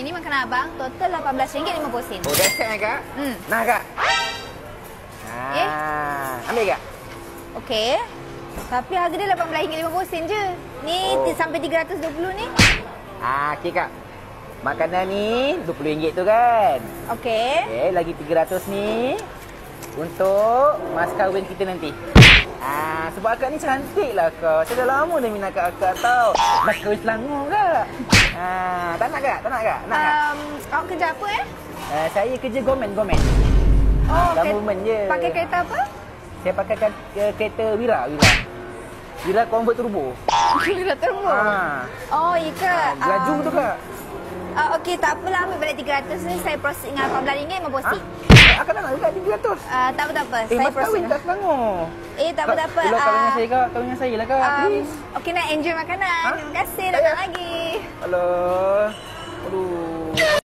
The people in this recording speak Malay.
Ini makanan abang, total RM18.50. Oh, dah set kak? Nah kak. Ambil kak. Okey. Tapi harga dia RM18.50 je. Ni sampai 320 ni. Okey kak. Makanan ni RM20 tu kan? Okey. Okey, lagi 300 ni untuk mas kahwin kita nanti. Sebab akak ni cantik lah kak. Saya dah lama dah minat kat akak tau. Mas kahwin Selangor kak. Tak nak kak? Tak nak kak? Nak kak? Awak kerja apa Saya kerja gomen. Government je. Pakai kereta apa? Saya pakai kereta Wira. Wira convert turbo. Wira turbo? Oh, iya ke? Laju tu kak. Okey, tak apalah. Ambil balik 300 ni. Saya proceed dengan RM18.50. Akak tak nak juga 300. Tak apa. Saya mas kahwin kat Selangor. Tak apa. Kalau kahwin dengan saya kak, kahwin dengan saya lah kak, please. Okey, nak enjoy makanan. Terima kasih. Datang lagi. Hello.